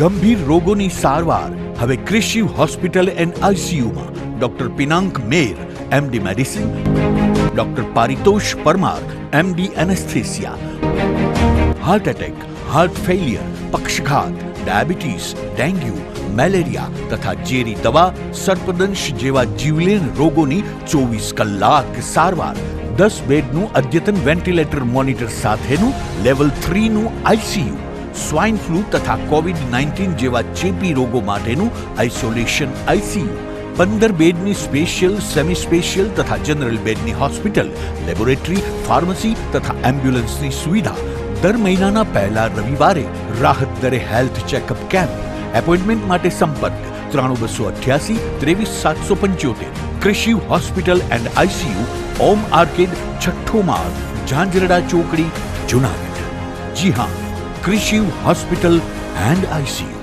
ગંભીર રોગોની સારવાર હવે ક્રિશિવ હોસ્પિટલ એન્ડ આઈસીયુમાં doctor Pinank Mer, MD medicine, doctor Paritosh Parmar, MD anaesthesia, heart attack, heart failure, પક્ષઘાત, ડાયાબિટીસ, ડેન્ગ્યુ, મેલેરિયા તથા ઝેરી દવા, સર્પદંશ જેવા જીવલેણ રોગોની 24 કલાક સારવાર, 10 બેડનું અદ્યતન વેન્ટિલેટર મોનિટર સાથેનું લેવલ 3નું આઈસીયુ, સ્વાઇન ફ્લૂ તથા કોવિડ-19 જેવા ચેપી રોગો માટેનું આઇસોલેશન આઈસીયુ, 15 બેડની સ્પેશિયલ, સેમી સ્પેશિયલ તથા જનરલ બેડની હોસ્પિટલ, લેબોરેટરી, ફાર્મસી તથા એમ્બ્યુલન્સની સુવિધા, દર મહિનાના પહેલા રવિવારે રાહત દરે હેલ્થ ચેકઅપ કેમ્પ. એપોઇન્ટમેન્ટ માટે સંપર્ક 9288 23775. Krishiv hospital and ICU, Om arcade, છઠ્ઠો માળ, ઝાંઝરડા ચોકડી, જુનાગઢ. જી હા, ક્રિશિવ હોસ્પિટલ એન્ડ આઈસીયુ.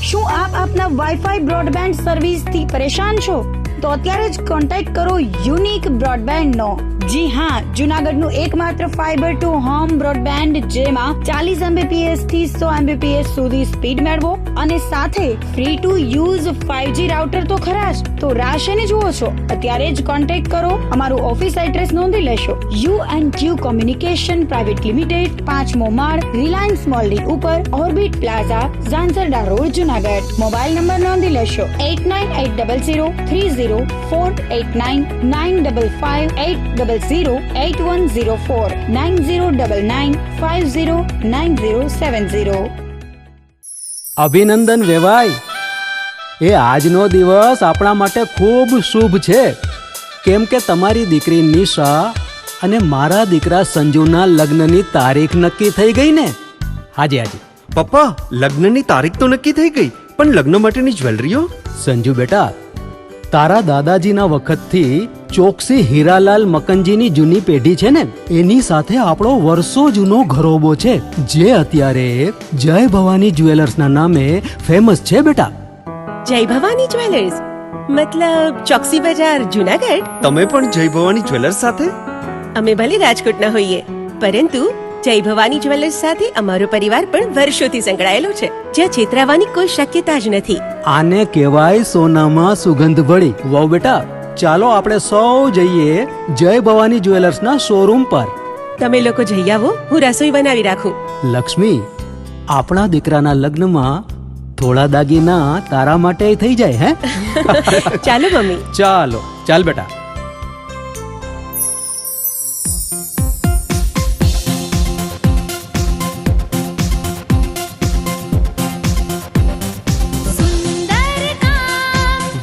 શું આપ આપના વાઈફાઈ બ્રોડબેન્ડ સર્વિસથી પરેશાન છો? તો અત્યારે જ કોન્ટેક્ટ કરો યુનિક બ્રોડબેન્ડ નો. જી હા, જુનાગઢનું એકમાત્ર ફાઈબર ટુ હોમ બ્રોડબેન્ડ, જેમાં 40 Mbps થી 100 Mbps સુધી સ્પીડ મેળવો અને સાથે free to use 5G router તો ખરા જ. તો રાહ શેની જુઓ છો? અત્યારે જ કોન્ટેક્ટ કરો. અમારું ઓફિસ એડ્રેસ નોંધી લેશો. U&Q કોમ્યુનિકેશન પ્રાઇવેટ લિમિટેડ, 5મો માળ, રિલાયન્સ મોલની ઉપર, orbit plaza, Zanzarda road, Junagadh. Mobile number નોંધી લેશો 89800304899558008104 9099509070. અભિનંદન વેવાય. એ આજનો દિવસ આપણા માટે ખૂબ શુભ છે, કેમ કે તમારી દીકરી નિશા અને મારા દીકરા સંજુના લગ્નની તારીખ નક્કી થઈ ગઈ ને. હાજી હાજી પપ્પા, લગ્નની તારીખ તો નક્કી થઈ ગઈ, પણ લગ્ન માટેની જ્વેલરીઓ? સંજુ બેટા, તારા દાદાજીના વખતથી ચોકસી હીરાલાલ મકનજીની જૂની પેઢી છે ને, એની સાથે આપણો વર્ષો જૂનો ઘરોબો છે, જે અત્યારે જય ભવાની જ્વેલર્સના નામે ફેમસ છે બેટા. જય ભવાની જ્વેલર્સ મતલબ ચોકસી બજાર, જુનાગઢ? તમે પણ જય ભવાની જ્વેલર્સ સાથે? અમે ભલે રાજકોટના હોઈએ, પરંતુ જય ભવાની જ્વેલર્સ સાથે અમારો પરિવાર પણ વર્ષોથી સંકળાયેલો છે, જ્યાં છેતરાવાની કોઈ શક્યતા જ નથી. આને કહેવાય સોનામાં સુગંધ ભળી. વાવ બેટા, ચાલો આપણે સૌ જઈએ જય ભવાની જ્વેલર્સના શોરૂમ પર. તમે લોકો જઈ આવો, હું રસોઈ બનાવી રાખું. લક્ષ્મી, આપણા દીકરાના લગ્નમાં થોડા દાગીના તારા માટે થઈ જાય. હે ચાલો મમ્મી. ચાલો ચાલ બેટા.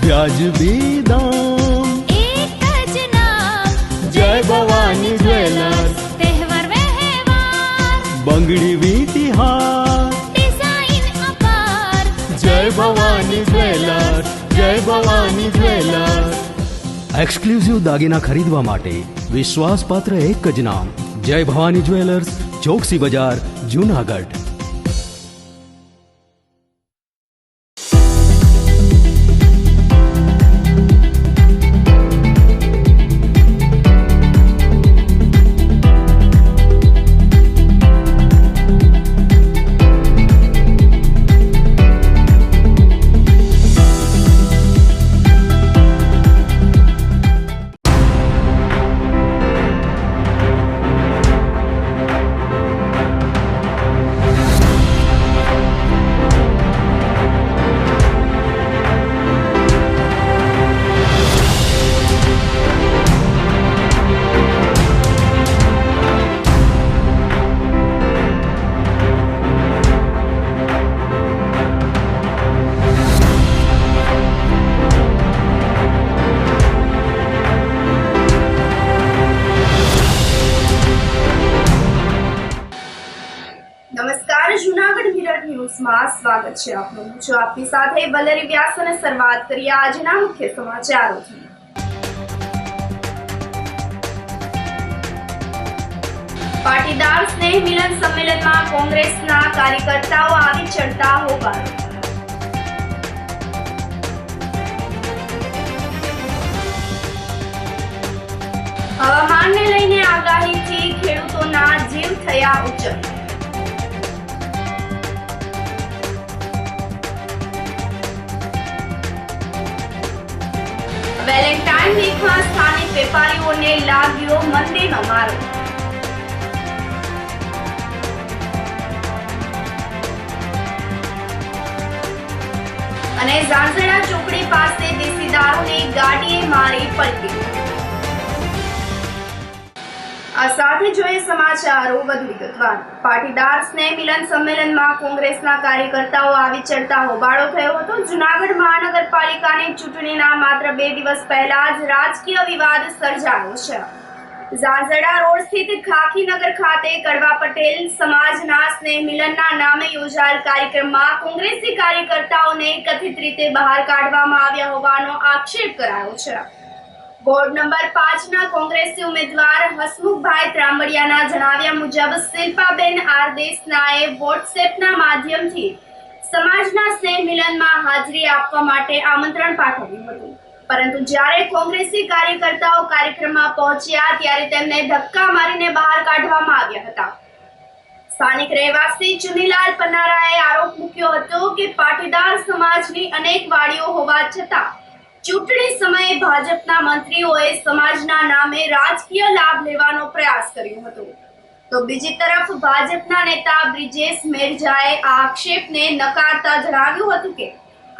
વ્યાજબી દામ, એક જ નામ, જય ભવાની જ્વેલર્સ. તહેવાર વ્યવહાર, બંગડી વીંટી હાર, ડિઝાઇન અપાર, જય ભવાની જ્વેલર્સ, જય ભવાની જ્વેલર્સ. એક્સક્લુઝિવ દાગીના ખરીદવા માટે વિશ્વાસપાત્ર એક જ નામ, જય ભવાની જ્વેલર્સ, ચોકસી બજાર, જુનાગઢ. જુનાગઢ મિરર ન્યૂઝમાં સ્વાગત છે આપનું. હું છું આપની સાથે વલરી વ્યાસ અને શરૂઆત કરીએ આજના મુખ્ય સમાચારોથી. પાટીદાર સ્નેહ મિલન સંમેલનમાં કોંગ્રેસના કાર્યકર્તાઓ આવી ચડતા હોબાળો. હવામાનને લઈને આગાહીથી ખેડૂતોના જીવ થયા ઉજ્જડ. વેલેન્ટાઇન વીકમાં સ્થાનિક વેપારીઓને લાગ્યો મંદીનો મારો. અને ઝાંઝણા ચોકડી પાસે દેશી દારૂની ગાડીએ મારી પલટી. આ સાથે જોઈએ સમાચારો વધુ વિગતવાર. પાટીદાર સ્નેહ મિલન સંમેલનમાં કોંગ્રેસના કાર્યકર્તાઓ આવી ચડતા હોબાળો થયો હતો. જૂનાગઢ મહાનગરપાલિકાની ચૂંટણીના માત્ર 2 દિવસ પહેલા જ રાજકીય વિવાદ સર્જાયો છે. ઝાંઝણા રોડ સ્થિત ખાખીનગર ખાતે કડવા પટેલ સમાજના સ્નેહ મિલનના નામે યોજાયેલ કાર્યક્રમમાં કોંગ્રેસી કાર્યકર્તાઓને કથિત રીતે બહાર કાઢવામાં આવ્યા હોવાનો આક્ષેપ કરાયો છે. વોર્ડ નંબર 5ના કોંગ્રેસી ઉમેદવાર હસમુખભાઈ ત્રાંબડિયાના જણાવ્યા મુજબ શિલ્પાબેન આર દેશનાએ વોટ્સએપના માધ્યમથી સમાજના સ્નેહ મિલનમાં હાજરી આપવા માટે આમંત્રણ પાઠવ્યું હતું, પરંતુ જ્યારે કોંગ્રેસી કાર્યકર્તાઓ કાર્યક્રમમાં પહોંચ્યા ત્યારે તેમને ધક્કા મારીને બહાર કાઢવામાં આવ્યા હતા. સ્થાનિક રહેવાસી ચુનીલાલ પનારાએ આરોપ મૂક્યો હતો કે પાટીદાર સમાજની અનેક વાડીઓ હોવા છતાં ચૂંટણી સમયે ભાજપના મંત્રીઓએ સમાજના નામે રાજકીય લાભ લેવાનો પ્રયાસ કર્યો હતો. તો બીજી તરફ ભાજપના નેતા બ્રિજેશ મેરજાએ આ આક્ષેપને નકારતા જણાવ્યું હતું કે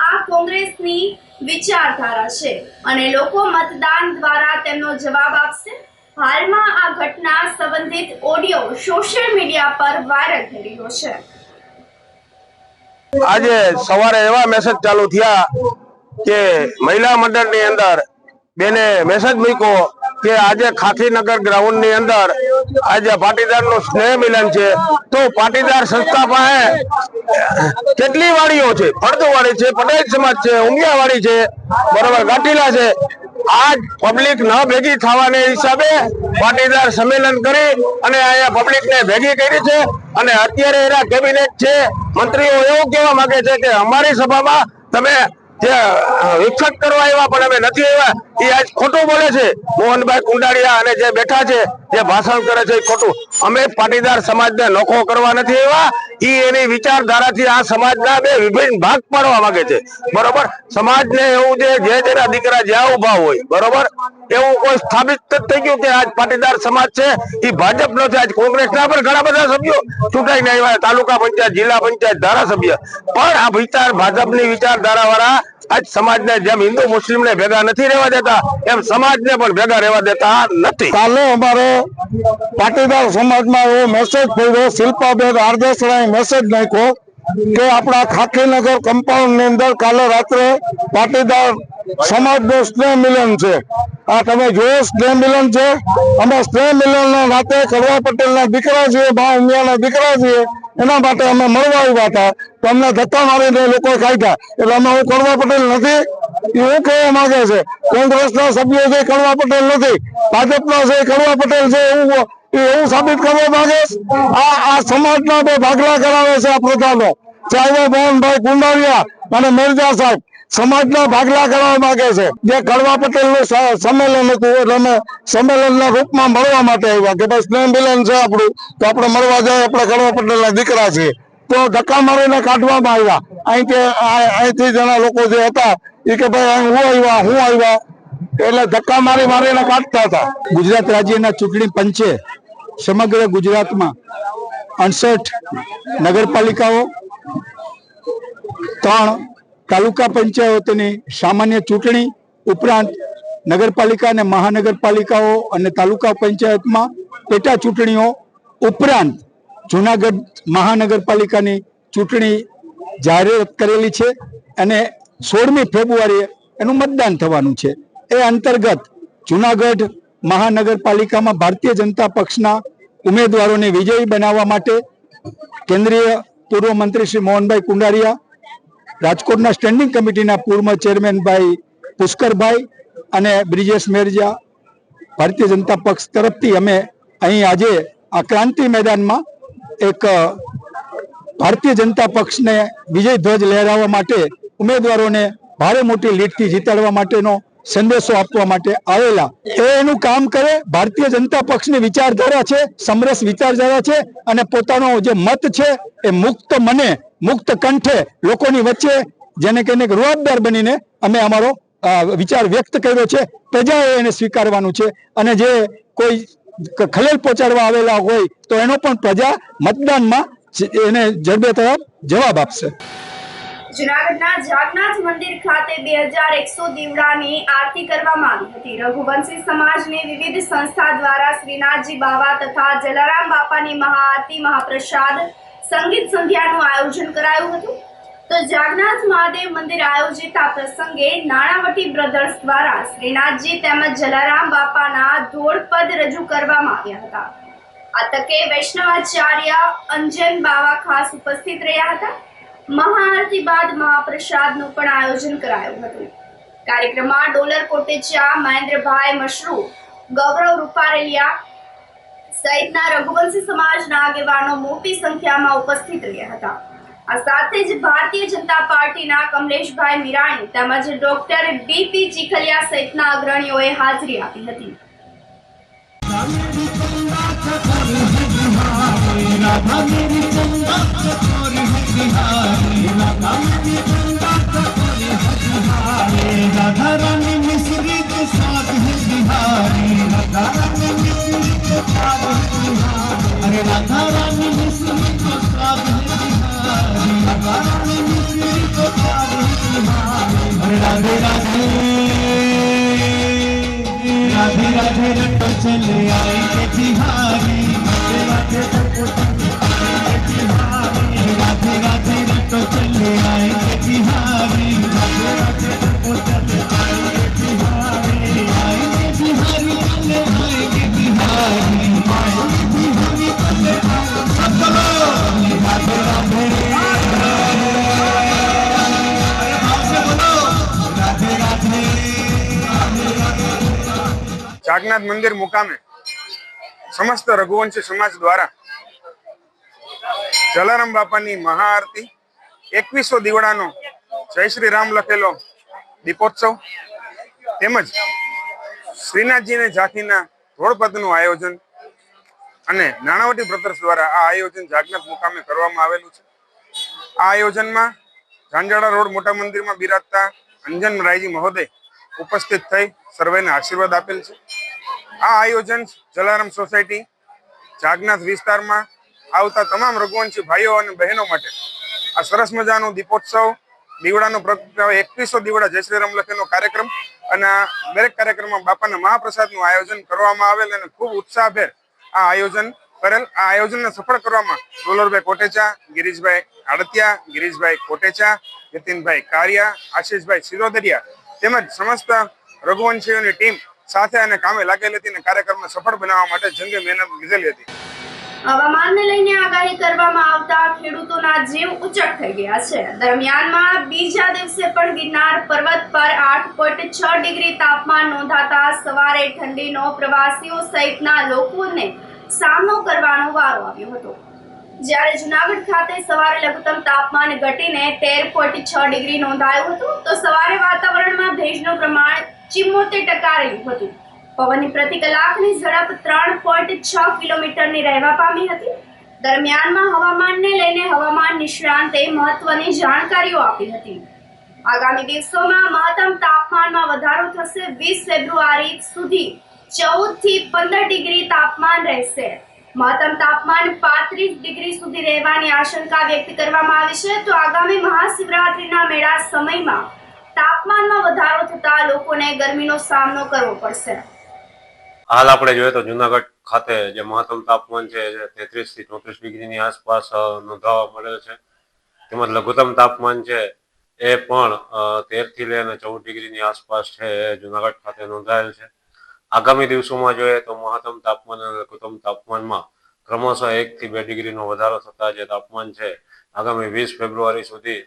આ કોંગ્રેસની વિચારધારા છે અને લોકો મતદાન દ્વારા તેમનો જવાબ આપશે. હાલમાં આ ઘટના સંબંધિત ઓડિયો સોશિયલ મીડિયા પર વાયરલ થઈ રહ્યો છે. આજે સવારે એવા મેસેજ ચાલુ થયા કે મહિલા મંડળની અંદર બેને મેસેજ મૂક્યો કે આજે ખાખીનગર ગ્રાઉન્ડની અંદર આજે પાટીદારનું સ્નેહ મિલન છે. તો પાટીદાર સંસ્થા પાસે કેટલી વાડીઓ છે? ફળદુવાડી છે, પટેલ સમાજ છે, ઉમિયાવાડી છે, બરોબર, ગાટીલા છે. આજ પબ્લિક ન ભેગી થવાને હિસાબે પાટીદાર સંમેલન કરી અને અહીંયા પબ્લિકને ભેગી કરી છે. અને અત્યારે એના કેબિનેટ છે, મંત્રીઓ એવું કહેવા માંગે છે કે અમારી સભામાં તમે જે વિક્ષેપ કરવા આવ્યા પણ અમે નથી આવ્યા. એ આજ ખોટું બોલે છે. મોહનભાઈ કુંડારિયા અને જે બેઠા છે, જે ભાષણ કરે છે, એ ખોટું. અમે પાટીદાર સમાજને નોખો કરવા નથી આવ્યા. એ એની વિચારધારાથી આ સમાજના 2 વિભિન્ન ભાગ પાડવા માંગે છે, બરોબર. સમાજને એવું છે જે જેના દીકરા જ્યાં ઉભા હોય, બરોબર, એવું કોઈ સ્થાપિત થઈ ગયું કે આજ પાટીદાર સમાજ છે એ ભાજપનો છે. આજ કોંગ્રેસના પણ ઘણા બધા સભ્યો ચૂંટાઈને આવ્યા, તાલુકા પંચાયત, જિલ્લા પંચાયત, ધારાસભ્ય, પણ આ વિચાર ભાજપની વિચારધારા વાળા આજ સમાજને જેમ હિન્દુ મુસ્લિમને ભેગા નથી રહેવા દેતા એમ સમાજને પણ ભેગા રહેવા દેતા નથી. કાલે અમારે પાટીદાર સમાજમાં એવો મેસેજ પડ્યો, શિલ્પાબેન આરદેસરાએ મેસેજ નાખ્યો કે આપણા ખાખીનગર કમ્પાઉન્ડ ની અંદર કાલે રાત્રે પાટીદાર સમાજનું સ્નેહ મિલન છે. આ તમે જોયો સ્નેહ મિલન છે. અમે સ્નેહ મિલનના નાતે કડવા પટેલના દીકરા છીએ, બા ઉમિયાના દીકરા છીએ, એના માટે અમે મળવા આવ્યા હતા. તો અમને ધક્કા મારીને લોકો કાઢ્યા. એટલે અમે હું કડવા પટેલ નથી એવું કહેવા માંગે છે. કોંગ્રેસના સભ્યો છે કડવા પટેલ નથી, ભાજપના છે કડવા પટેલ છે એવું સાબિત કરવા માંગે. આ સમાજના 2 ભાગલા કરાવે છે. આ પ્રજાનો ચાહે મોહનભાઈ કુંડારિયા અને મિર્જા સાહેબ સમાજના ભાગલા કરવા માંગે છે. જે કડવા પટેલનું સંમેલન હતું એટલે અમે સંમેલનના રૂપમાં મળવા માટે આવ્યા કે ભાઈ સ્નેહ મિલન છે આપણું, તો આપણે મળવા જાય, આપણે કડવા પટેલના દીકરા છીએ. તો ધક્કા મારીને કાઢવામાં આવ્યા. અહીંથી જણા લોકો જે હતા એ કે ભાઈ હું આવ્યા એટલે ધક્કા મારીને કાઢતા હતા. ગુજરાત રાજ્યના ચૂંટણી પંચે સમગ્ર ગુજરાતમાં 68 નગરપાલિકાઓ, 3 તાલુકા પંચાયતોની સામાન્ય ચૂંટણી ઉપરાંત નગરપાલિકા અને મહાનગરપાલિકાઓ અને તાલુકા પંચાયતમાં પેટા ચૂંટણીઓ ઉપરાંત જૂનાગઢ મહાનગરપાલિકાની ચૂંટણી જાહેરાત કરેલી છે અને 16મી ફેબ્રુઆરીએ એનું મતદાન થવાનું છે. એ અંતર્ગત જૂનાગઢ મહાનગરપાલિકામાં ભારતીય જનતા પક્ષના ઉમેદવારોને વિજયી બનાવવા માટે કેન્દ્રીય પૂર્વ મંત્રી શ્રી મોહનભાઈ કુંડારિયા, રાજકોટના સ્ટેન્ડિંગ કમિટીના પૂર્વ ચેરમેન ભાઈ પુષ્કરભાઈ અને બ્રિજેશ મેરજા, ભારતીય જનતા પક્ષ તરફથી અમે અહીં આજે આ ક્રાંતિ મેદાનમાં એક ભારતીય જનતા પક્ષને વિજય ધ્વજ લહેરાવવા માટે ઉમેદવારોને ભારે મોટી લીડથી જીતાડવા માટેનો સંદેશો આપવા માટે આવેલા. એનું કામ કરે. ભારતીય જનતા પક્ષની વિચારધારા છે, સમરસ વિચારધારા છે અને પોતાનો જે મત છે એ મુક્ત મને, મુક્ત કંઠે લોકોની વચ્ચે જેને કહીને રૂવાબદાર બનીને અમે અમારો વિચાર વ્યક્ત કર્યો છે, પ્રજાએ એને સ્વીકારવાનું છે અને જે કોઈ ખલેલ પહોંચાડવા આવેલા હોય તો એનો પણ પ્રજા મતદાનમાં એને જડબે તરફ જવાબ આપશે. જૂનાગઢના જાગનાથ મંદિર ખાતે 2100 દીવડાની આરતી કરવામાં આવી હતી. રઘુવંશી સમાજની વિવિધ સંસ્થા દ્વારા શ્રીનાથજી બાવા તથા જલારામ બાપાની મહાઆરતી, મહાપ્રસાદ, સંગીત સંધ્યાનું આયોજન કરાયું હતું. તો જાગનાથ મહાદેવ મંદિર આયોજિત આ પ્રસંગે નાણાવટી બ્રધર્સ દ્વારા શ્રીનાથજી તેમજ જલારામ બાપાના ધોળપદ રજૂ કરવામાં આવ્યા હતા. આ તકે વૈષ્ણવાચાર્ય અંજન બાવા ખાસ ઉપસ્થિત રહ્યા હતા. મહાઆરતી બાદ મહાપ્રસાદનું પણ આયોજન કરાયું હતું. કાર્યક્રમમાં ડોલર કોટેચા, મહેન્દ્રભાઈ મશરૂ, ગૌરવ રૂપારેલિયા સહિતના રઘુવંશી સમાજના આગેવાનો મોટી સંખ્યામાં ઉપસ્થિત રહ્યા હતા. આ સાથે જ ભારતીય જનતા પાર્ટીના કમલેશભાઈ મીરાણી તેમજ ડોક્ટર બીપી ચીખલિયા સહિતના અગ્રણીઓએ હાજરી આપી હતી. राधे राधे राधे राधे रटो चले आएंगे बिहारी, राधे राधे राधे राधे रटो चले आएंगे बिहारी, राधे राधे चले आएंगे बिहारी, आएंगे बिहारी चले आएंगे बिहारी, आएंगे बिहारी चले राधे राधे જાગનાથ મંદિર મુકામે સમસ્ત રઘુવંશી સમાજ દ્વારા જલારામ બાપાની મહાઆરતી, 2100 દીવડાનો જય શ્રી રામ લખેલો દીપોત્સવ તેમજ શ્રીનાથજીને ઝાંખીના ધોળપદનું આયોજન અને નાણાવટી બ્રધર્સ દ્વારા આ આયોજન જાગનાથ મુકામે કરવામાં આવેલું છે. આ આયોજનમાં ઝાંઝાડા રોડ મોટા મંદિરમાં બિરાજતા અંજન રાયજી મહોદય ઉપસ્થિત થઈ સર્વેને આશીર્વાદ આપેલ છે. આ આયોજન જલારામ સોસાયટી જાગનાથ વિસ્તારમાં આવતા તમામ રઘુવંશી ભાઈઓ અને બહેનો માટે આ સરસ મજાનો દીપોત્સવ, દીવડાનો પ્રગટાવો, 2100 દીવડા જય શ્રી રામ લખેલો કાર્યક્રમ અને દરેક કાર્યક્રમમાં બાપાના મહાપ્રસાદનું આયોજન કરવામાં આવેલ અને ખૂબ ઉત્સાહભેર આ આયોજન કરેલ. આ આયોજનને સફળ કરવામાં ડોલરભાઈ કોટેચા, ગિરીશભાઈ આડતિયા, ગિરીશભાઈ કોટેચા, નીતિનભાઈ કારિયા, આશીષભાઈ સિરોદરિયા તેમજ સમસ્ત રઘુવંશીઓની ટીમ સાથે અને કામે લાગેલી હતી અને કાર્યક્રમને સફળ બનાવવા માટે જંગે મહેનત લીધેલી હતી. હવામાનને લઈને આગાહી કરવામાં આવતા ખેડૂતોના જીવ ઉચક થઈ ગયા છે. દરમિયાનમાં બીજા દિવસે પણ ગિરનાર પર્વત પર 8.6 ડિગ્રી તાપમાન નોંધાતા સવારે ઠંડીનો પ્રવાસીઓ સહિતના લોકોને સામનો કરવાનો વારો આવ્યો હતો. જ્યારે જૂનાગઢ ખાતે સવારે લઘુત્તમ તાપમાન ઘટીને 13.6 ડિગ્રી નોંધાયું હતું તો સવારે વાતાવરણમાં ભેજનું પ્રમાણ 74% રહ્યું હતું. પવનની પ્રતિ કલાકની ઝડપ 3.6 કિલોમીટરની રહેવા પામી હતી. દરમિયાનમાં હવામાનને લઈને હવામાન નિષ્ણાંતે મહત્વની જાણકારીઓ આપી હતી. આગામી દિવસોમાં મહત્તમ તાપમાનમાં વધારો થશે. 20 ફેબ્રુઆરી સુધી 14 થી 15 ડિગ્રી તાપમાન રહેશે. મહત્તમ તાપમાન 35 ડિગ્રી સુધી રહેવાની આશંકા વ્યક્ત કરવામાં આવી છે. તો આગામી મહાશિવરાત્રીના મેળા સમયમાં તાપમાનમાં વધારો થતા લોકોને ગરમીનો સામનો કરવો પડશે. હાલ આપણે જોઈએ તો જુનાગઢ ખાતે જે મહત્તમ તાપમાન છે 33 થી 34 ડિગ્રીની આસપાસ નોંધાવા મળેલ છે. તેમજ લઘુત્તમ તાપમાન છે એ પણ 13 થી લઈને 14 ડિગ્રીની આસપાસ છે એ જુનાગઢ ખાતે નોંધાયેલ છે. આગામી દિવસોમાં જોઈએ તો મહત્તમ તાપમાન અને લઘુત્તમ તાપમાનમાં ક્રમશઃ 1 થી 2 ડિગ્રીનો વધારો થતા જે તાપમાન છે આગામી 20 ફેબ્રુઆરી સુધી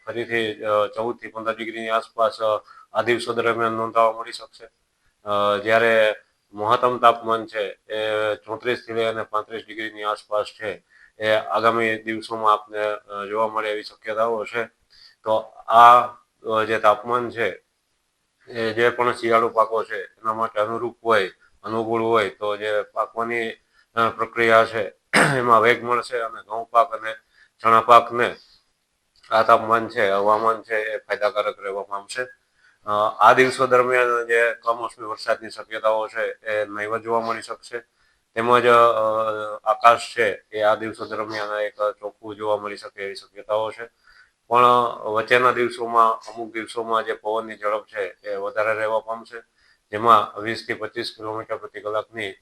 ફરીથી 14 થી 15 ડિગ્રીની આસપાસ આ દિવસો દરમિયાન નોંધાવા મળી શકશે. જ્યારે મહત્તમ તાપમાન છે એ 34 થી લઈને 35 ડિગ્રીની આસપાસ છે એ આગામી દિવસોમાં આપને જોવા મળે એવી શક્યતાઓ છે. તો આ જે તાપમાન છે એ જે પણ શિયાળુ પાકો છે એના માટે અનુરૂપ હોય, અનુકૂળ હોય તો જે પાકવાની પ્રક્રિયા છે એમાં વેગ મળશે અને ઘઉં પાક અને ચણા પાકને આ તાપમાન છે, હવામાન છે એ ફાયદાકારક રહેવા પામશે. આ દિવસો દરમિયાન જે કમોસમી વરસાદની શક્યતાઓ છે એ નહીવત જોવા મળી શકશે. તેમજ આકાશ છે એ આ દિવસો દરમિયાન એક ચોખ્ખું જોવા મળી શકે એવી શક્યતાઓ છે. પણ વચ્ચેના દિવસોમાં અમુક દિવસોમાં જે પવનની ઝડપ છે એ વધારે રહેવા પામશે, જેમાં 20 થી 25 કિલોમીટર પ્રતિ કલાકની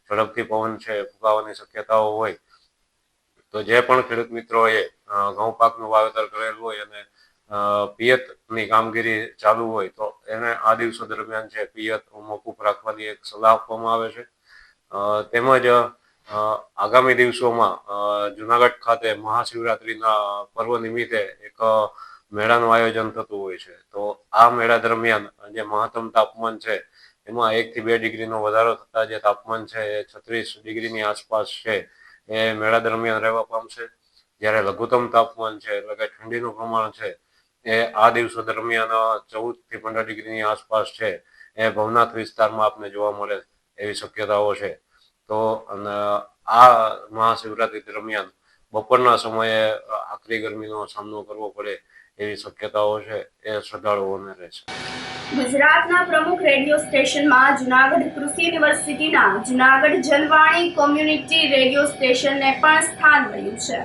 ઝડપથી પવન છે ફૂંકાવાની શક્યતાઓ હોય. તો જે પણ ખેડૂત મિત્રોએ ઘઉં પાકનું વાવેતર કરેલું હોય અને પિયતની કામગીરી ચાલુ હોય તો એને આ દિવસો દરમિયાન છે પિયત મોકૂફ રાખવાની એક સલાહ આપવામાં આવે છે. તેમજ આગામી દિવસોમાં જુનાગઢ ખાતે મહાશિવરાત્રિના પર્વ નિમિત્તે એક મેળાનું આયોજન થતું હોય છે. તો આ મેળા દરમિયાન જે મહત્તમ તાપમાન છે એમાં 1 થી 2 ડિગ્રીનો વધારો થતા જે તાપમાન છે એ 36 ડિગ્રીની આસપાસ છે એ મેળા દરમિયાન રહેવા પામશે. જ્યારે લઘુત્તમ તાપમાન છે એટલે કે ઠંડીનું પ્રમાણ છે એ આ દિવસો દરમિયાન 14 થી 15 ડિગ્રીની આસપાસ છે એ ભવનાથ વિસ્તારમાં આપને જોવા મળે એવી શક્યતાઓ છે. તો આ મહાશિવરાત્રી દરમિયાન બપોરના સમયે આકરી ગરમીનો સામનો કરવો પડે એવી શક્યતાઓ છે એ શ્રદ્ધાળુઓને રહેશે. ગુજરાતના પ્રમુખ રેડિયો સ્ટેશનમાં જુનાગઢ કૃષિ યુનિવર્સિટીના જુનાગઢ જનવાણી કોમ્યુનિટી રેડિયો સ્ટેશનને પણ સ્થાન મળ્યું છે.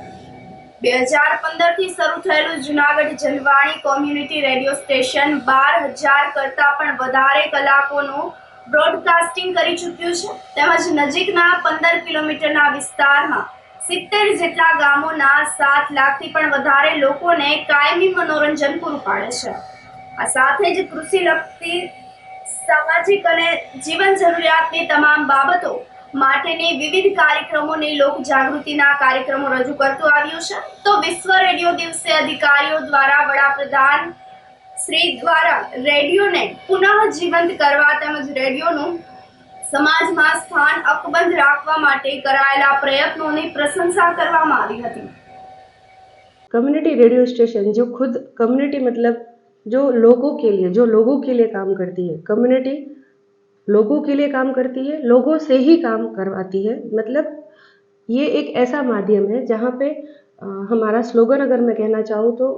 2015 થી શરૂ થયેલું જુનાગઢ જનવાણી કોમ્યુનિટી રેડિયો સ્ટેશન 12,000 કરતાં પણ વધારે કલાકોનું બ્રોડકાસ્ટિંગ કરી ચૂક્યું છે. તેમજ નજીકના 15 કિલોમીટરના વિસ્તારમાં 70 જેટલા ગામોના 7 લાખથી પણ વધારે લોકોને કાયમી મનોરંજન પૂરું પાડે છે. આ સાથે જ કૃષિ લગતી સામાજિક અને જીવન જરૂરિયાતની તમામ બાબતો માટેની વિવિધ કાર્યક્રમોની લોક જાગૃતિના કાર્યક્રમો રજૂ કરતું આવ્યું છે. તો વિશ્વ રેડિયો દિવસે અધિકારીઓ દ્વારા વડાપ્રધાન શ્રી દ્વારા રેડિયોને પુનઃ જીવંત કરવા તેમજ રેડિયોનું સમાજમાં સ્થાન અકબંધ રાખવા માટે કરાયેલા પ્રયત્નોની પ્રશંસા કરવામાં આવી હતી. कम्युनिटी रेडियो स्टेशन जो खुद कम्युनिटी मतलब जो लोगों के लिए काम करती है, कम्युनिटी लोगों के लिए काम करती है, लोगों से ही काम करवाती है. मतलब ये एक ऐसा माध्यम है जहाँ पे हमारा स्लोगन अगर मैं कहना चाहूँ तो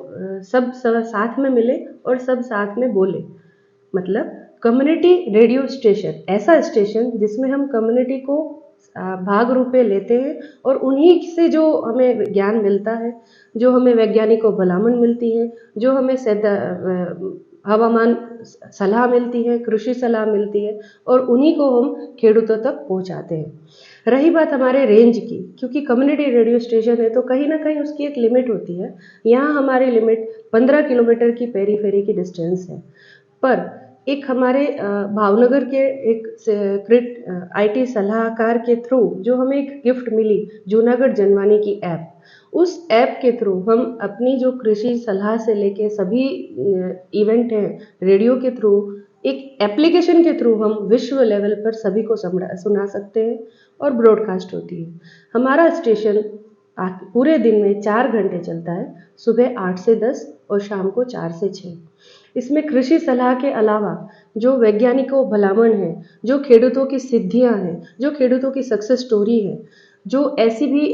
सब साथ में मिले और सब साथ में बोले. मतलब कम्युनिटी रेडियो स्टेशन ऐसा स्टेशन जिसमें हम कम्युनिटी को भाग रूपे लेते हैं और उन्हीं से जो हमें ज्ञान मिलता है, जो हमें वैज्ञानिकों भलामण मिलती है, जो हमें हवामान सलाह मिलती है, कृषि सलाह मिलती है और उन्हीं को हम खेडूतों तक पहुंचाते हैं. रही बात हमारे रेंज की, क्योंकि कम्युनिटी रेडियो स्टेशन है तो कहीं ना कहीं उसकी एक लिमिट होती है. यहाँ हमारी लिमिट 15 किलोमीटर की पेरीफेरी की डिस्टेंस है. पर एक हमारे भावनगर के एक आईटी सलाहकार के थ्रू जो हमें एक गिफ्ट मिली जूनागढ़ जनवानी की ऐप, उस ऐप के थ्रू हम अपनी जो कृषि सलाह से लेके सभी इवेंट हैं रेडियो के थ्रू एक एप्लीकेशन के थ्रू हम विश्व लेवल पर सभी को सुना सकते हैं और ब्रॉडकास्ट होती है. हमारा स्टेशन पूरे दिन में 4 घंटे चलता है, सुबह 8 से 10 और शाम को 4 से 6. इसमें कृषि सलाह के अलावा जो वैज्ञानिकों भलामण है, जो खेडूतों की सिद्धियां हैं, जो खेडूतों की सक्सेस स्टोरी है, जो ऐसी भी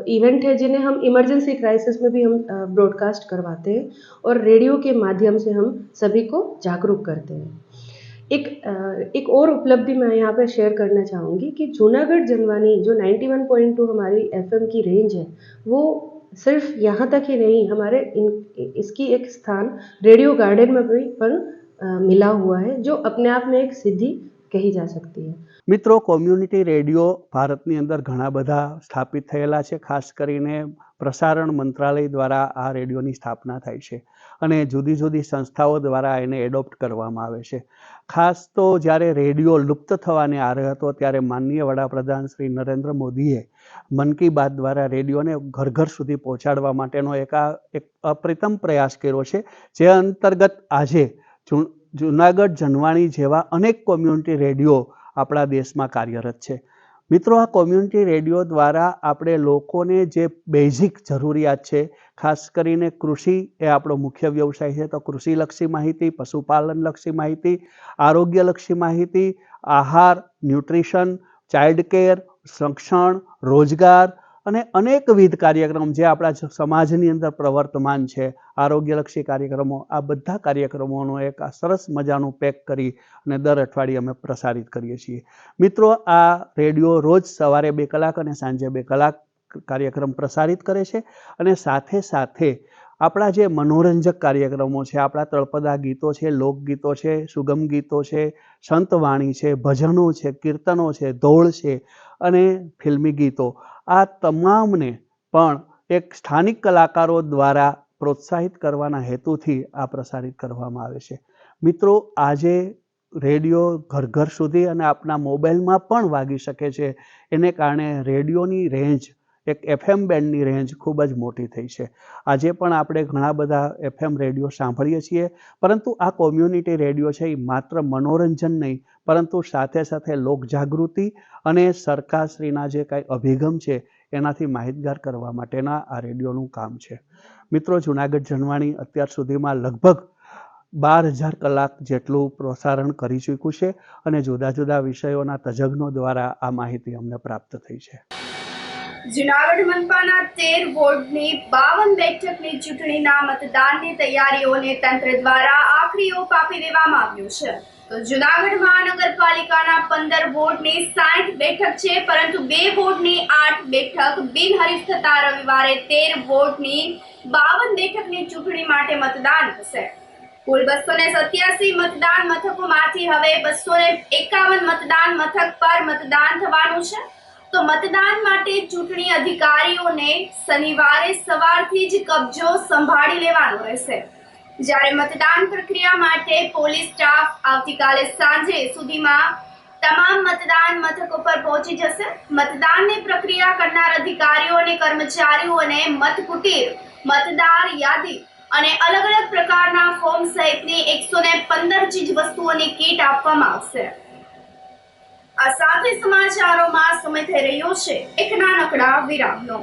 इवेंट है जिन्हें हम इमरजेंसी क्राइसिस में भी हम ब्रॉडकास्ट करवाते हैं और रेडियो के माध्यम से हम सभी को जागरूक करते हैं. एक और उपलब्धि मैं यहाँ पर शेयर करना चाहूँगी कि जूनागढ़ जनवानी जो 91.2 हमारी FM की रेंज है, वो सिर्फ यहाँ तक ही नहीं, हमारे इसकी एक स्थान रेडियो गार्डन में भी पण मिला हुआ है, जो अपने आप में एक सिद्धि कही जा सकती है. મિત્રો, કોમ્યુનિટી રેડિયો ભારતની અંદર ઘણા બધા સ્થાપિત થયેલા છે. ખાસ કરીને પ્રસારણ મંત્રાલય દ્વારા આ રેડિયોની સ્થાપના થાય છે અને જુદી જુદી સંસ્થાઓ દ્વારા એને એડોપ્ટ કરવામાં આવે છે. ખાસ તો જ્યારે રેડિયો લુપ્ત થવાને આરે હતો ત્યારે માનનીય વડાપ્રધાન શ્રી નરેન્દ્ર મોદીએ મન કી બાત દ્વારા રેડિયોને ઘર ઘર સુધી પહોંચાડવા માટેનો એક અપ્રતિમ પ્રયાસ કર્યો છે, જે અંતર્ગત આજે જૂનાગઢ જનવાણી જેવા અનેક કોમ્યુનિટી રેડિયો આપણા દેશમાં કાર્યરત છે. મિત્રો, આ કોમ્યુનિટી રેડિયો દ્વારા આપણે લોકોને જે બેઝિક જરૂરિયાત છે, ખાસ કરીને કૃષિ એ આપણો મુખ્ય વ્યવસાય છે, તો કૃષિલક્ષી માહિતી, પશુપાલનલક્ષી માહિતી, આરોગ્યલક્ષી માહિતી, આહાર, ન્યુટ્રિશન, ચાઇલ્ડ કેર, શિક્ષણ, રોજગાર અને અનેકવિધ કાર્યક્રમ જે આપણા સમાજની અંદર પ્રવર્તમાન છે, આરોગ્યલક્ષી કાર્યક્રમો, આ બધા કાર્યક્રમોનું એક આ સરસ મજાનું પેક કરી અને દર અઠવાડિયે અમે પ્રસારિત કરીએ છીએ. મિત્રો, આ રેડિયો રોજ સવારે 2 કલાક અને સાંજે 2 કલાક કાર્યક્રમ પ્રસારિત કરે છે અને સાથે સાથે આપણા જે મનોરંજક કાર્યક્રમો છે, આપણા તળપદા ગીતો છે, લોકગીતો છે, સુગમ ગીતો છે, સંતવાણી છે, ભજનો છે, કીર્તનો છે, ધોળ છે અને ફિલ્મી ગીતો, આ તમામને પણ એક સ્થાનિક કલાકારો દ્વારા પ્રોત્સાહિત કરવાના હેતુથી આ પ્રસારિત કરવામાં આવે છે. મિત્રો, આજે રેડિયો ઘર ઘર સુધી અને આપણા મોબાઈલમાં પણ વાગી શકે છે. એને કારણે રેડિયોની રેન્જ, એક FM બેન્ડની રેન્જ ખૂબ જ મોટી થઈ છે. આજે પણ આપણે ઘણા બધા FM રેડિયો સાંભળીએ છીએ, પરંતુ આ કોમ્યુનિટી રેડિયો છે એ માત્ર મનોરંજન નહીં, પરંતુ સાથે સાથે લોકજાગૃતિ અને સરકારશ્રીના જે કાંઈ અભિગમ છે એનાથી માહિતગાર કરવા માટેના આ રેડિયોનું કામ છે. મિત્રો, જૂનાગઢ જનવાણી અત્યાર સુધીમાં લગભગ 12,000 કલાક જેટલું પ્રસારણ કરી ચૂક્યું છે અને જુદા જુદા વિષયોના તજજ્ઞો દ્વારા આ માહિતી અમને પ્રાપ્ત થઈ છે. જૂનાગઢ મનપાના 13 વોર્ડની 52 બેઠકની ચૂંટણીના મતદાનની તૈયારીઓને તંત્ર દ્વારા આખરી ઓપ આપી દેવામાં આવ્યો છે. તો જૂનાગઢ મહાનગરપાલિકાના 15 વોર્ડની 60 બેઠક છે, પરંતુ 2 વોર્ડની 8 બેઠક બિનહરીફ થતા રવિવારે 13 વોર્ડની 52 બેઠકની ચૂંટણી માટે મતદાન થશે. કુલ 287 મતદાન મથકોમાંથી હવે 251 મતદાન મથક પર મતદાન થવાનું છે. તો મતદાન માટે ચૂંટણી અધિકારીઓને શનિવારે સવારથી જ કબજો સંભાળી લેવાનો રહેશે, જ્યારે મતદાન પ્રક્રિયા માટે પોલીસ સ્ટાફ આવતીકાલે સાંજે સુધીમાં તમામ મતદાન મથકો પર પહોંચી જશે. મતદાનની પ્રક્રિયા કરનાર અધિકારીઓ અને કર્મચારીઓને મતકુટીર, મતદાર યાદી અને અલગ અલગ પ્રકારના ફોર્મ સહિતની 115 ચીજ વસ્તુઓની કીટ આપવામાં આવશે. આ સાથે સમાચારોમાં સમય થઈ રહ્યો છે એક નાનકડા વિરામનો.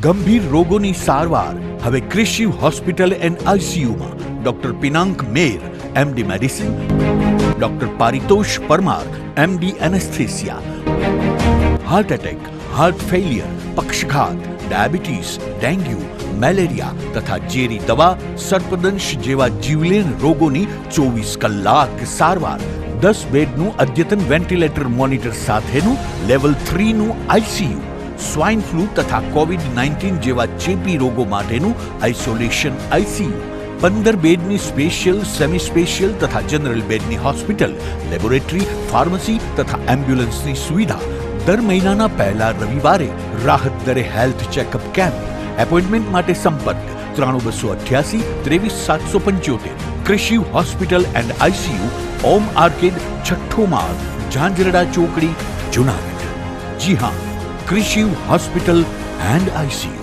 ગંભીર રોગોની સારવાર હવે ક્રિશિવ હોસ્પિટલ એન્ડ આઈસીયુમાં doctor Pinank Mer, MD medicine, doctor Paritosh Parmar, MD anaesthesia, heart attack, heart failure, પક્ષઘાત, ડાયાબિટીસ, ડેન્ગ્યુ, મેલેરિયા તથા ઝેરી દવા, સર્પદંશ જેવા જીવલેણ રોગોની 24 કલાક સારવાર, 10 બેડનું અદ્યતન વેન્ટિલેટર મોનિટર સાથેનું લેવલ 3નું આઈસીયુ, સ્વાઇન ફ્લૂ તથા કોવિડ-19 જેવા ચેપી રોગો માટેનું આઇસોલેશન આઈસીયુ, 15 બેડની સ્પેશિયલ, સેમી સ્પેશિયલ તથા જનરલ બેડની હોસ્પિટલ, લેબોરેટરી, ફાર્મસી તથા એમ્બ્યુલન્સની સુવિધા, દર મહિનાના પહેલા રવિવારે રાહત દરે હેલ્થ ચેકઅપ કેમ્પ. એપોઇન્ટમેન્ટ માટે સંપર્ક 9288 23775. Krishiv hospital and ICU, Om arcade, છઠ્ઠો માળ, ઝાંઝરડા ચોકડી, જૂનાગઢ. જી હા, ક્રિશિવ હોસ્પિટલ એન્ડ આઈસીયુ.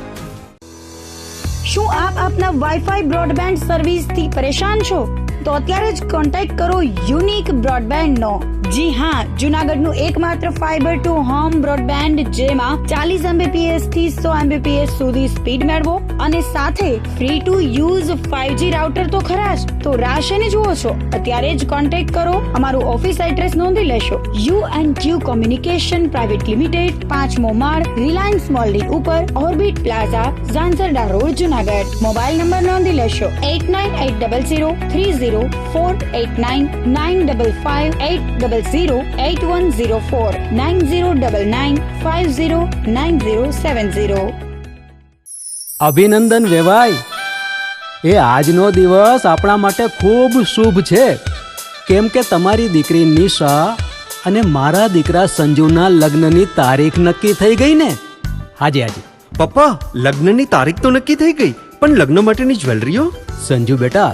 શું આપ આપના વાઈફાઈ બ્રોડબેન્ડ સર્વિસથી પરેશાન છો? તો અત્યારે જ કોન્ટેક્ટ કરો યુનિક બ્રોડબેન્ડનો. જી હા, જૂનાગઢનું એકમાત્ર ફાઈબર ટુ હોમ બ્રોડબેન્ડ, જેમાં 40 Mbps થી 100 Mbps સુધી સ્પીડ મેળવો અને સાથે free to use 5G router તો ખરા જ. તો રાહ શેની જુઓ છો? અત્યારે જ કોન્ટેક્ટ કરો. અમારું ઓફિસ એડ્રેસ નોંધી લેશો. U&Q કોમ્યુનિકેશન પ્રાઇવેટ લિમિટેડ, 5મો માળ, રિલાયન્સ મોલની ઉપર, orbit plaza, Zanzarda road, Junagadh. Mobile number નોંધી લેશો 8980030489 955808104 9099509070. અભિનંદન વેવાઈ, એ આજનો દિવસ આપણા માટે ખૂબ શુભ છે, કેમ કે તમારી દીકરી નિશા અને મારા દીકરા સંજુના લગ્નની તારીખ નક્કી થઈ ગઈ ને. હાજી હાજી પપ્પા, લગ્નની તારીખ તો નક્કી થઈ ગઈ, પણ લગ્ન માટેની જ્વેલરીઓ? સંજુ બેટા,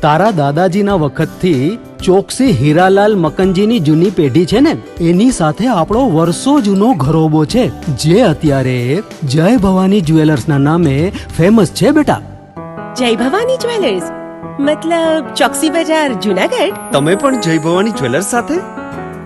તારા દાદાજીના વખતથી ચોકસી હીરાલાલ મકનજીની જૂની પેઢી છે ને, એની સાથે આપણો વર્ષો જૂનો ઘરોબો છે, જે અત્યારે જય ભવાની જ્વેલર્સના નામે ફેમસ છે બેટા. જય ભવાની જ્વેલર્સ મતલબ ચોકસી બજાર, જૂનાગઢ? તમે પણ જય ભવાની જ્વેલર્સ સાથે?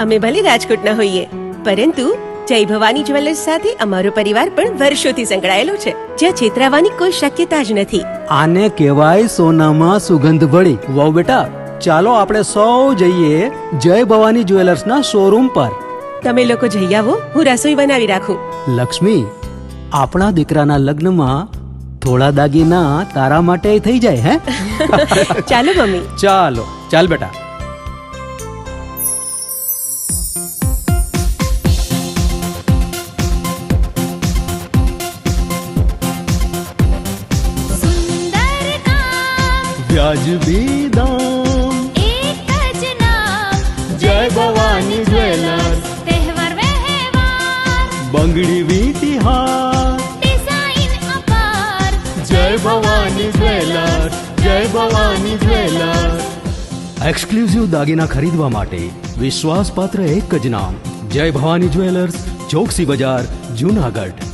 અમે ભલે રાજકોટના હોઈએ, પરંતુ જય ભવાની જ્વેલર્સ સાથે અમારો પરિવાર પણ વર્ષોથી સંકળાયેલો છે, જ્યાં છેતરાવાની કોઈ શક્યતા જ નથી. આને કહેવાય સોનામાં સુગંધ ભળી. વાવ બેટા, ચાલો આપણે સૌ જઈએ જય ભવાની જ્વેલર્સના શોરૂમ પર. તમે લોકો જઈ આવો, હું રસોઈ બનાવી રાખું. લક્ષ્મી, આપણા દીકરાના લગ્નમાં થોડા દાગીના તારા માટે થઈ જાય હે? ચાલો મમ્મી. ચાલો ચાલ બેટા. સુંદર કામ વ્યાજબી દામ, એક જ નામ જય ભવાની જ્વેલર્સ. તહેવાર વ્યવહાર બંગડી વીટી હાર, ડિઝાઇન અપાર જય ભવાની જ્વેલર્સ, જય ભવાની જ્વેલર્સ. એક્સક્લુઝિવ દાગીના ખરીદવા માટે વિશ્વાસપાત્ર એક જ નામ, જય ભવાની જ્વેલર્સ, ચોકસી બજાર, જુનાગઢ.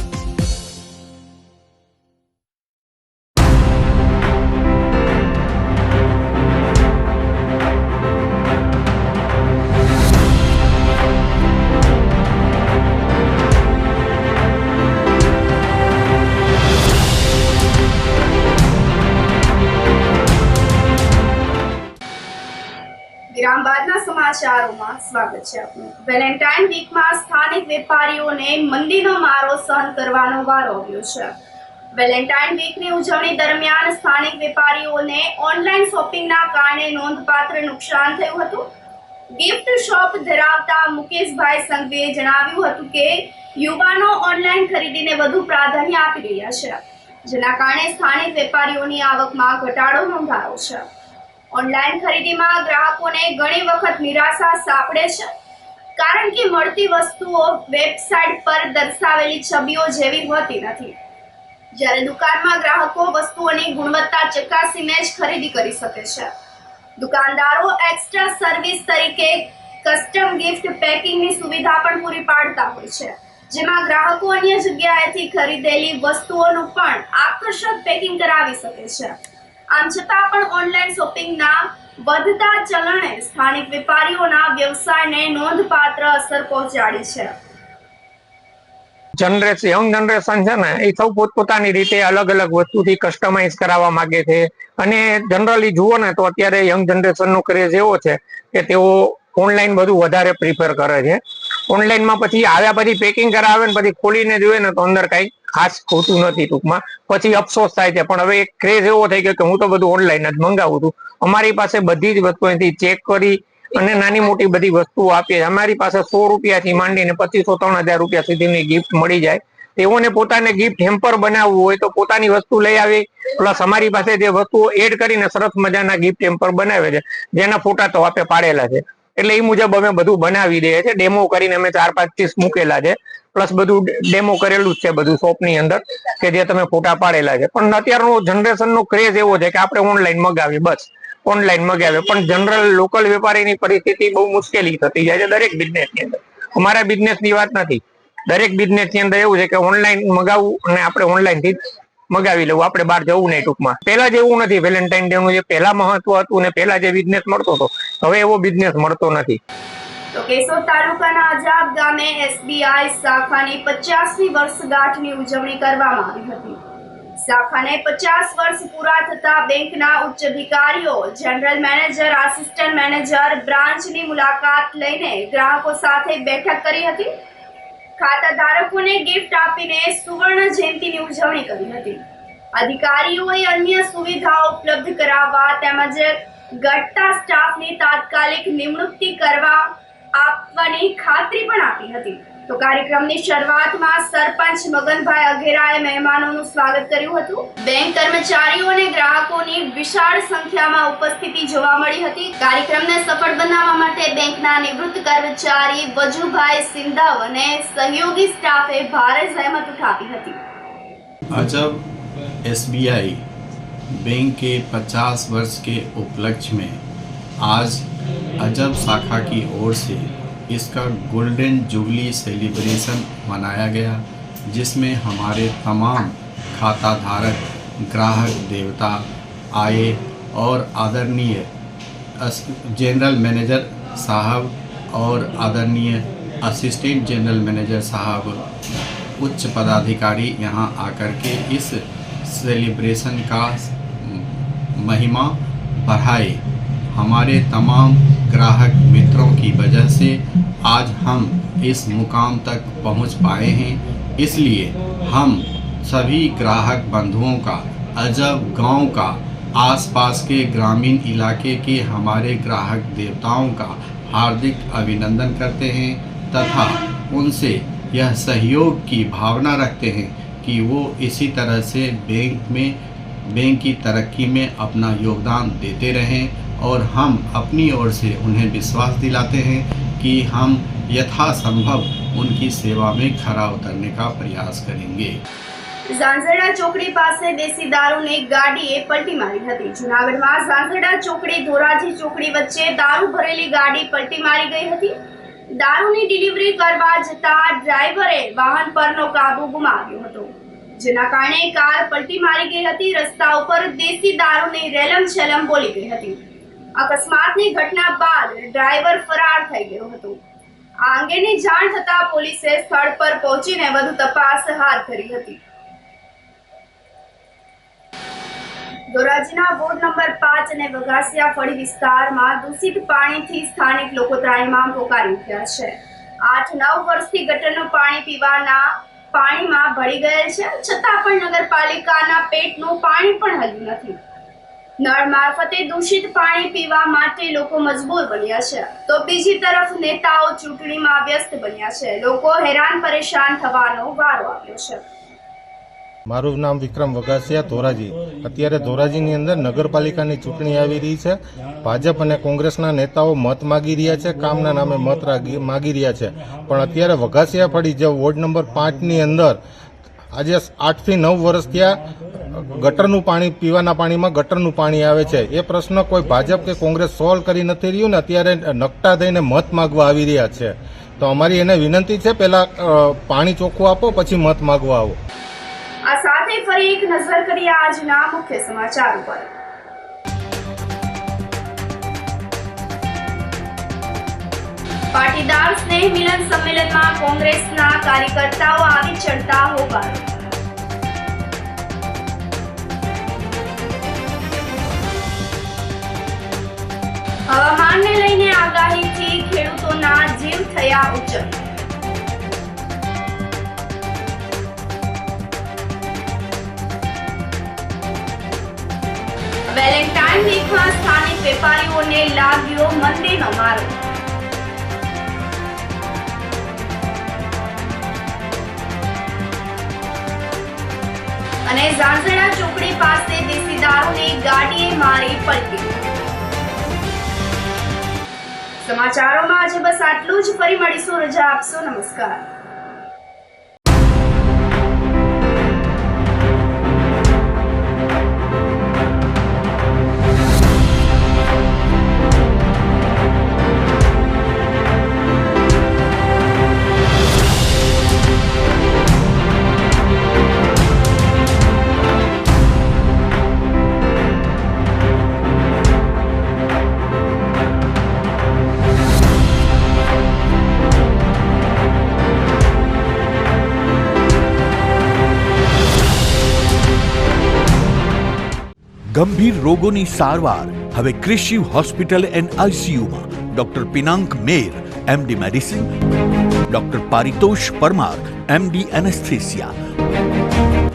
વિરામ બાદના સમાચારોમાં સ્વાગત છે આપનું. વેલેન્ટાઇન વીકમાં સ્થાનિક વેપારીઓને મંદીનો મારો સહન કરવાનો વારો આવ્યો છે. વેલેન્ટાઇન વીકની ઉજવણી દરમિયાન સ્થાનિક વેપારીઓને ઓનલાઈન શોપિંગના કારણે નોંધપાત્ર નુકસાન થયું હતું. ગિફ્ટ શોપ ધરાવતા મુકેશભાઈ સંઘવીએ જણાવ્યું હતું કે યુવાનો ઓનલાઈન ખરીદીને વધુ પ્રાધાન્ય આપી રહ્યા છે, જેના કારણે સ્થાનિક વેપારીઓની આવકમાં ઘટાડો નોંધાયો છે. ઓનલાઈન ખરીદીમાં ગ્રાહકોને ઘણી વખત નિરાશા સાંપડે છે, કારણ કે મળતી વસ્તુઓ વેબસાઇટ પર દર્શાવેલી છબીઓ જેવી હોતી નથી, જ્યારે દુકાનમાં ગ્રાહકો વસ્તુઓની ગુણવત્તા ચકાસીને જ ખરીદી કરી શકે છે. દુકાનદારો એક્સ્ટ્રા સર્વિસ તરીકે કસ્ટમ ગિફ્ટ પેકિંગની સુવિધા પણ પૂરી પાડતા હોય છે, જેમાં ગ્રાહકો અન્ય જગ્યાએથી ખરીદેલી વસ્તુઓનું પણ આકર્ષક પેકિંગ કરાવી શકે છે. આમ છતાં પણ ઓનલાઈન શોપિંગના વધતા ચલણે સ્થાનિક વેપારીઓના વ્યવસાયને નોંધપાત્ર અસર પહોંચાડી છે. યંગ જનરેશન છે ને, એ સૌ પોતપોતાની રીતે અલગ અલગ વસ્તુથી કસ્ટમાઇઝ કરાવવા માંગે છે. અને જનરલી જુઓ ને તો અત્યારે યંગ જનરેશનનો ક્રેઝ એવો છે કે તેઓ ઓનલાઈન બધું વધારે પ્રિફર કરે છે. ઓનલાઈનમાં પછી આવ્યા પછી પેકિંગ કરાવે ને પછી ખોલીને જોઈએ ને તો અંદર કઈ ખાસ ખોટું નથી. ટૂંકમાં પછી અફસોસ થાય છે. પણ હવે એક ક્રેઝ એવો થઈ ગયો કે હું તો બધું ઓનલાઈન જ મંગાવું છું. અમારી પાસે બધી જ વસ્તુ અહીંથી ચેક કરી અને નાની મોટી બધી વસ્તુઓ આપીએ. અમારી પાસે 100 રૂપિયાથી માંડીને 2500-3000 રૂપિયા સુધીની ગિફ્ટ મળી જાય. તેઓને પોતાને ગિફ્ટ હેમ્પર બનાવવું હોય તો પોતાની વસ્તુ લઈ આવી, પ્લસ અમારી પાસે જે વસ્તુઓ એડ કરીને સરસ મજાના ગિફ્ટ હેમ્પર બનાવે છે, જેના ફોટા તો આપે પાડેલા છે. એટલે એ મુજબ અમે બધું બનાવી દઈએ છીએ. ડેમો કરીને અમે 4-5 પીસ મૂકેલા છે, પ્લસ બધું ડેમો કરેલું જ છે બધું શોપની અંદર, કે જે તમે ફોટા પાડેલા છે. પણ અત્યારનો જનરેશનનો ક્રેઝ એવો છે કે આપણે ઓનલાઈન મગાવીએ, બસ ઓનલાઈન મગાવીએ. પણ જનરલ લોકલ વેપારીની પરિસ્થિતિ બહુ મુશ્કેલી થતી જાય છે દરેક બિઝનેસની અંદર. અમારા બિઝનેસની વાત નથી, દરેક બિઝનેસની અંદર એવું છે કે ઓનલાઈન મગાવવું અને આપણે ઓનલાઈનથી મગાવી લેવું, આપણે બહાર જવું નહીં. ટૂંકમાં પહેલા જેવું નથી. વેલેન્ટાઇન ડે નું જે પહેલા મહત્વ હતું ને પહેલા જે બિઝનેસ મળતો હતો, હવે એવો બિઝનેસ મળતો નથી. તો કેશોદ તાલુકાના અજાબ ગામે SBI શાખાની 50મી વર્ષગાંઠની ઉજવણી કરવામાં આવી હતી. શાખાને 50 વર્ષ પૂરા થતા બેંકના ઉચ્ચ અધિકારીઓ, જનરલ મેનેજર, આસિસ્ટન્ટ મેનેજર બ્રાન્ચની મુલાકાત લઈને ગ્રાહકો સાથે બેઠક કરી હતી. ખાતા ધારકોને ગિફ્ટ આપીને સુવર્ણ જયંતિની ઉજવણી કરી હતી. અધિકારીઓએ અન્ય સુવિધાઓ ઉપલબ્ધ કરાવવા તેમજ ઘટતા સ્ટાફની તાત્કાલિક નિમણૂક કરવા આપવાની ખાતરી પણ આપી હતી. તો કાર્યક્રમની શરૂઆતમાં સરપંચ મગનભાઈ અઘેરાએ મહેમાનોનું સ્વાગત કર્યું હતું. બેંક કર્મચારીઓ અને ગ્રાહકોની વિશાળ સંખ્યામાં ઉપસ્થિતિ જોવા મળી હતી. કાર્યક્રમને સફળ બનાવવા માટે બેંકના નિવૃત્ત કર્મચારી વજુભાઈ સિંધાવ અને સહયોગી સ્ટાફે ભારે જહેમત ઉઠાવી હતી. अजब SBI बैंक के 50 वर्ष के उपलक्ष्य में आज अजब शाखा की ओर से इसका गोल्डन जुबली सेलिब्रेशन मनाया गया, जिसमें हमारे तमाम खाता धारक ग्राहक देवता आए और आदरणीय जनरल मैनेजर साहब और आदरणीय असिस्टेंट जनरल मैनेजर साहब, उच्च पदाधिकारी यहाँ आकर के इस सेलिब्रेशन का महिमा बढ़ाए। हमारे तमाम ग्राहक मित्रों की वजह से आज हम इस मुकाम तक पहुँच पाए हैं। इसलिए हम सभी ग्राहक बंधुओं का, अजब गांव का, आसपास के ग्रामीण इलाके के हमारे ग्राहक देवताओं का हार्दिक अभिनंदन करते हैं तथा उनसे यह सहयोग की भावना रखते हैं कि वो इसी तरह से बैंक की तरक्की में अपना योगदान देते रहें और हम अपनी ओर से उन्हें विश्वास दिलाते हैं कि हम यथासंभव उनकी सेवा में खरा उतरने का प्रयास करेंगे। ઝાંઝરડા ચોકડી પાસે દેશી દારૂની ગાડીએ પલટી મારી હતી। જૂનાગઢમાં ઝાંઝરડા ચોકડી ધોરાજી ચોકડી વચ્ચે દારૂ ભરેલી ગાડી પલટી મારી ગઈ હતી। દારૂની ડિલિવરી કરવા જતા ડ્રાઈવરે વાહન પરનો કાબુ ગુમાવ્યો હતો, જેના કારણે કાર પલટી મારી ગઈ હતી। રસ્તા ઉપર દેશી દારૂની રેલમ છેલમ બોલી ગઈ હતી। અકસ્માતની ઘટના બાદ ડ્રાઈવર ફરાર થઈ ગયો હતો। આ અંગેની જાણ થતા પોલીસે સ્થળ પર પહોંચીને વધુ તપાસ હાથ ધરી હતી। ધોરાજીના વોર્ડ નંબર 5 અને વઘાસિયા ફળી વિસ્તારમાં દૂષિત પાણીથી સ્થાનિક લોકો ત્રાહિમામ પોકારી ઉઠ્યા છે। 8-9 વર્ષથી ગટરનું પાણી પીવાના પાણીમાં ભળી ગયેલ છે, છતાં પણ નગરપાલિકાના પેટનું પાણી પણ હલ્યું નથી। નળ મારફતે દૂષિત પાણી પીવા માટે લોકો મજબૂર બન્યા છે, તો બીજી તરફ નેતાઓ ચૂંટણીમાં વ્યસ્ત બન્યા છે। લોકો હેરાન પરેશાન થવાનો વારો આવ્યો છે। મારું નામ વિક્રમ વઘાસિયા, ધોરાજી। અત્યારે ધોરાજીની અંદર નગરપાલિકાની ચૂંટણી આવી રહી છે। ભાજપ અને કોંગ્રેસના નેતાઓ મત માગી રહ્યા છે, કામના નામે મત માગી રહ્યા છે, પણ અત્યારે વઘાસિયા ફળી જે વોર્ડ નંબર 5ની અંદર આજે 8 થી 9 વર્ષ થયા ગટરનું પાણી, પીવાના પાણીમાં ગટરનું પાણી આવે છે। એ પ્રશ્ન કોઈ ભાજપ કે કોંગ્રેસ સોલ્વ કરી નથી રહ્યું ને અત્યારે નકટા દઈને મત માગવા આવી રહ્યા છે। તો અમારી એને વિનંતી છે, પહેલા પાણી ચોખ્ખું આપો, પછી મત માગવા આવો। આ સાથે ફરી એક નજર કરીએ આજના મુખ્ય સમાચાર ઉપર। પાટીદાર સ્નેહ મિલન સંમેલનમાં કોંગ્રેસના કાર્યકર્તાઓ આવી ચડતા હોબાળો। હવામાનને લઈને આગાહીથી ખેડૂતોના જીવ થયા ઉચ્ચર। વેલેન્ટાઇન વીકમાં સ્થાનિક વેપારીઓને લાગ્યો મંદીનો મારો। અને ઝાંઝરડા ચોકડી પાસે દેશી દારૂની ગાડીએ મારી પલટી। સમાચારોમાં આજે બસ આટલું જ। ફરી મળીશું, રજા આપશો, નમસ્કાર। ગંભીર રોગોની સારવાર હવે ક્રિશિવ હોસ્પિટલ એન્ડ આઈસીયુમાં doctor Pinank Mer, MD medicine, doctor Paritosh Parmar, MD anaesthesia,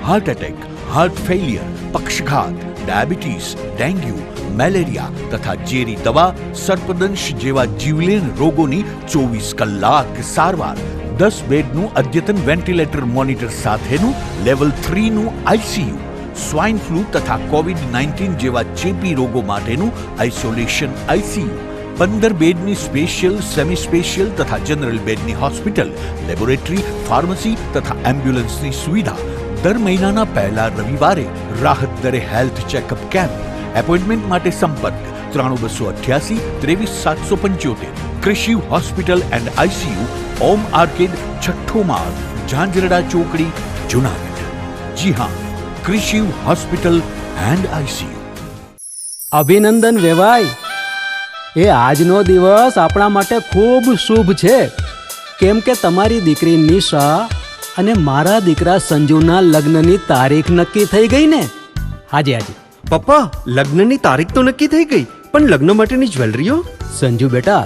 heart attack, heart failure, પક્ષઘાત, ડાયાબિટીસ, ડેન્ગ્યુ, મેલેરિયા તથા ઝેરી દવા, સર્પદંશ જેવા જીવલેણ રોગોની 24 કલાક સારવાર। 10 બેડનું અદ્યતન વેન્ટિલેટર મોનિટર સાથેનું લેવલ 3નું આઈસીયુ, સ્વાઇન ફ્લૂ તથા કોવિડ-19 જેવા ચેપી રોગો માટેનું આઇસોલેશન આઈસીયુ, 15 બેડની સ્પેશિયલ, સેમી સ્પેશિયલ તથા જનરલ બેડની હોસ્પિટલ, લેબોરેટરી, ફાર્મસી તથા એમ્બ્યુલન્સની સુવિધા। દર મહિનાના પહેલા રવિવારે રાહત દરે હેલ્થ ચેકઅપ કેમ્પ। એપોઇન્ટમેન્ટ માટે સંપર્ક 9288 23775। Krishiv hospital and ICU, Om arcade, છઠ્ઠો માળ, ઝાંઝરડા ચોકડી, જૂનાગઢ। જી હા, ક્રિશિવ હોસ્પિટલ એન્ડ આઈસીયુ। અભિનંદન વેવાય, એ આજનો દિવસ આપણા માટે ખૂબ શુભ છે, કેમ કે તમારી દીકરી નિશા અને મારા દીકરા સંજુના લગ્નની તારીખ નક્કી થઈ ગઈ ને. હાજી હાજી. પપ્પા, લગ્નની તારીખ તો નક્કી થઈ ગઈ, પણ લગ્ન માટેની જ્વેલરીઓ? સંજુ બેટા,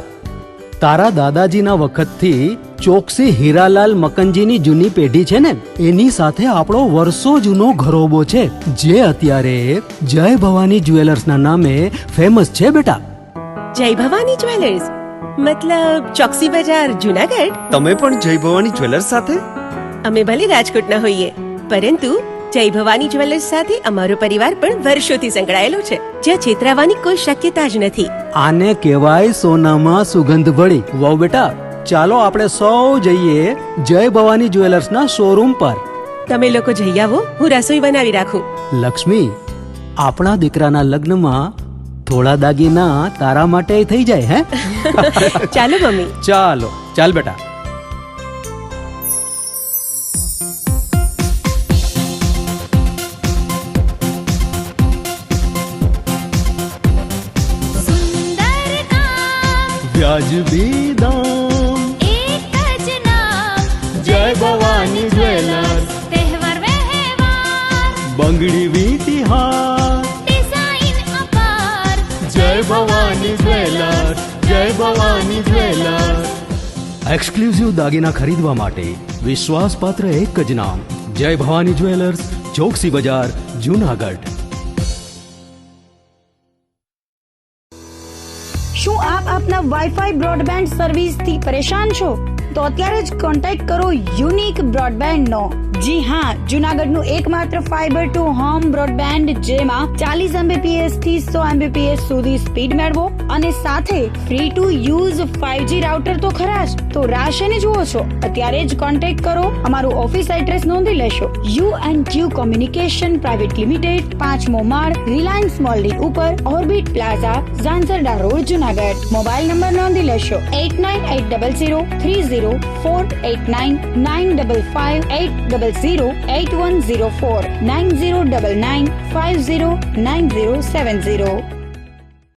તારા દાદાજીના વખતથી ચોકસી હીરાલાલ મકનજીની જૂની પેઢી છે ને, એની સાથે આપણો વર્ષો જૂનો ઘરોબો છે, જે અત્યારે જય ભવાની જ્વેલર્સના નામે ફેમસ છે બેટા. જય ભવાની જ્વેલર્સ મતલબ ચોકસી બજાર જુનાગઢ? તમે પણ જય ભવાની જ્વેલર્સ સાથે? અમે ભલે રાજકોટના હોઈએ, પરંતુ જય ભવાની જ્વેલર્સ સાથે અમારો પરિવાર પણ વર્ષોથી સંકળાયેલો છે, જ્યાં છેતરાવાની કોઈ શક્યતા જ નથી. આને કહેવાય સોનામાં સુગંધ ભળી. વાવ બેટા, ચાલો આપણે સૌ જઈએ જય ભવાની જ્વેલર્સના શોરૂમ પર. તમે લોકો જઈ આવો, હું રસોઈ બનાવી રાખું. લક્ષ્મી, આપણા દીકરાના લગ્નમાં થોડા દાગીના તારા માટે થઈ જાય હે? ચાલો મમ્મી. ચાલો ચાલ બેટા. સુંદર કામ વ્યાજબી દામ, એક જ નામ જય ભવાની જ્વેલર્સ, તહેવાર વ્યવહાર બંગડી વીટી હાર, ડિઝાઇન અપાર જય ભવાની જ્વેલર્સ, જય ભવાની જ્વેલર્સ. એક્સક્લુઝિવ દાગીના ખરીદવા માટે વિશ્વાસપાત્ર એક જ નામ, જય ભવાની જ્વેલર્સ, ચોકસી બજાર, જુનાગઢ. શું આપ આપના વાઈફાઈ બ્રોડબેન્ડ સર્વિસથી પરેશાન છો? તો અત્યારે જ કોન્ટેક્ટ કરો યુનિક બ્રોડબેન્ડ નો. જી હા, જુનાગઢનું એકમાત્ર ફાઈબર ટુ હોમ બ્રોડબેન્ડ, જેમાં 40 Mbps થી 100 Mbps સુધી સ્પીડ મેળવો અને સાથે free to use 5G router તો ખરા જ. તો રાહ શેને જુઓ છો? અત્યારે જ કોન્ટેક્ટ કરો. અમારું ઓફિસ એડ્રેસ નોંધી લેશો. U&Q કોમ્યુનિકેશન પ્રાઇવેટ લિમિટેડ, 5મો માળ, રિલાયન્સ મોલની ઉપર, orbit plaza, Zanzarda road, Junagadh. Mobile number નોંધી લેશો 8980030489 95580808104 9099509070.